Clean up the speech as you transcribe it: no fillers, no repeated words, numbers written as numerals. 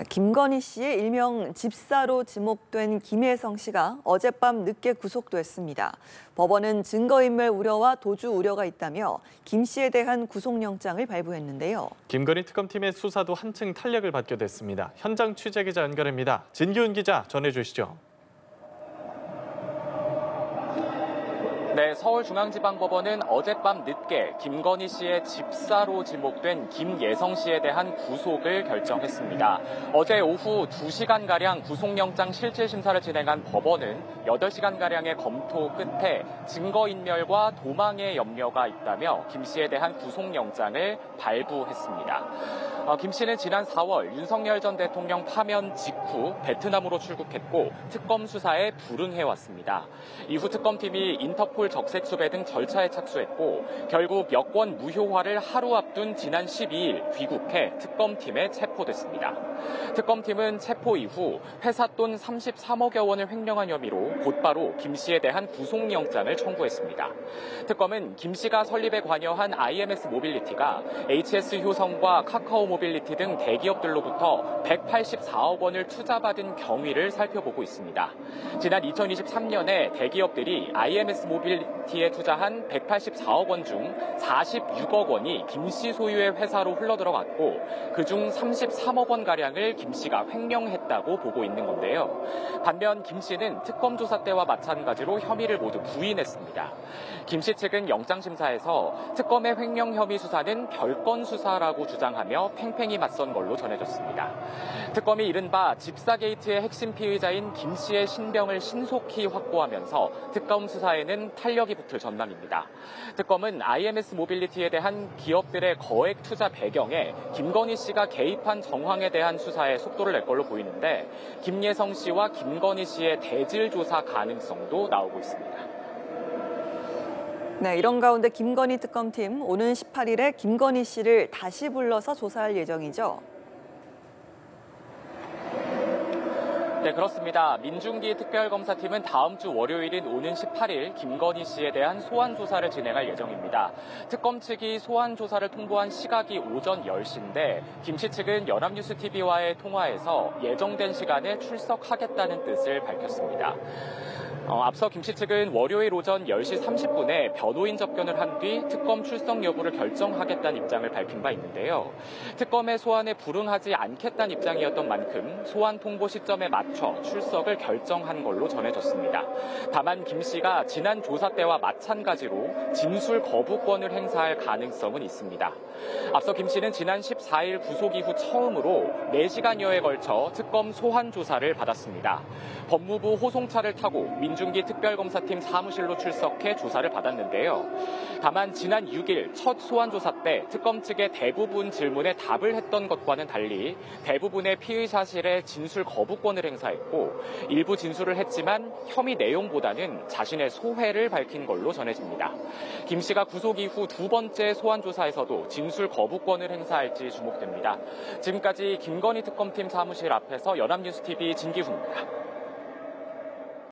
김건희 씨의 일명 집사로 지목된 김예성 씨가 어젯밤 늦게 구속됐습니다. 법원은 증거인멸 우려와 도주 우려가 있다며 김 씨에 대한 구속영장을 발부했는데요. 김건희 특검팀의 수사도 한층 탄력을 받게 됐습니다. 현장 취재기자 연결합니다. 진기훈 기자 전해주시죠. 네, 서울중앙지방법원은 어젯밤 늦게 김건희 씨의 집사로 지목된 김예성 씨에 대한 구속을 결정했습니다. 어제 오후 2시간가량 구속영장 실질심사를 진행한 법원은 8시간가량의 검토 끝에 증거인멸과 도망의 염려가 있다며 김 씨에 대한 구속영장을 발부했습니다. 김 씨는 지난 4월 윤석열 전 대통령 파면 직후 베트남으로 출국했고 특검 수사에 불응해왔습니다. 이후 특검팀이 인터폴 적색수배 등 절차에 착수했고 결국 여권 무효화를 하루 앞둔 지난 12일 귀국해 특검팀에 체포됐습니다. 특검팀은 체포 이후 회사 돈 33억여 원을 횡령한 혐의로 곧바로 김 씨에 대한 구속영장을 청구했습니다. 특검은 김 씨가 설립에 관여한 IMS 모빌리티가 HS 효성과 카카오 모빌리티 등 대기업들로부터 184억 원을 투자받은 경위를 살펴보고 있습니다. 지난 2023년에 대기업들이 IMS 모빌리티에 투자한 184억 원 중 46억 원이 김 씨 소유의 회사로 흘러들어갔고 그중 33억 원가량을 김 씨가 횡령했다고 보고 있는 건데요. 반면 김 씨는 특검 조사 때와 마찬가지로 혐의를 모두 부인했습니다. 김 씨 측은 영장심사에서 특검의 횡령 혐의 수사는 별건 수사라고 주장하며 팽팽히 맞선 걸로 전해졌습니다. 특검이 이른바 집사 게이트의 핵심 피의자인 김 씨의 신병을 신속히 확보하면서 특검 수사에는 탄력이 붙을 전망입니다. 특검은 IMS 모빌리티에 대한 기업들의 거액 투자 배경에 김건희 씨가 개입한 정황에 대한 수사에 속도를 낼 걸로 보이는데 김예성 씨와 김건희 씨의 대질 조사 가능성도 나오고 있습니다. 네, 이런 가운데 김건희 특검팀 오는 18일에 김건희 씨를 다시 불러서 조사할 예정이죠. 네, 그렇습니다. 민중기 특별검사팀은 다음 주 월요일인 오는 18일 김건희 씨에 대한 소환 조사를 진행할 예정입니다. 특검 측이 소환 조사를 통보한 시각이 오전 10시인데 김 씨 측은 연합뉴스TV와의 통화에서 예정된 시간에 출석하겠다는 뜻을 밝혔습니다. 앞서 김 씨 측은 월요일 오전 10시 30분에 변호인 접견을 한 뒤 특검 출석 여부를 결정하겠다는 입장을 밝힌 바 있는데요. 특검의 소환에 불응하지 않겠다는 입장이었던 만큼 소환 통보 시점에 맞춰 출석을 결정한 걸로 전해졌습니다. 다만 김 씨가 지난 조사 때와 마찬가지로 진술 거부권을 행사할 가능성은 있습니다. 앞서 김 씨는 지난 14일 구속 이후 처음으로 4시간여에 걸쳐 특검 소환 조사를 받았습니다. 법무부 호송차를 타고 민중기 특별검사팀 사무실로 출석해 조사를 받았는데요. 다만 지난 6일 첫 소환 조사 때 특검 측의 대부분 질문에 답을 했던 것과는 달리 대부분의 피의 사실에 진술 거부권을 행사했고 일부 진술을 했지만 혐의 내용보다는 자신의 소회를 밝힌 걸로 전해집니다. 김 씨가 구속 이후 두 번째 소환 조사에서도 진술 거부권을 행사할지 주목됩니다. 지금까지 김건희 특검팀 사무실 앞에서 연합뉴스TV 진기훈입니다.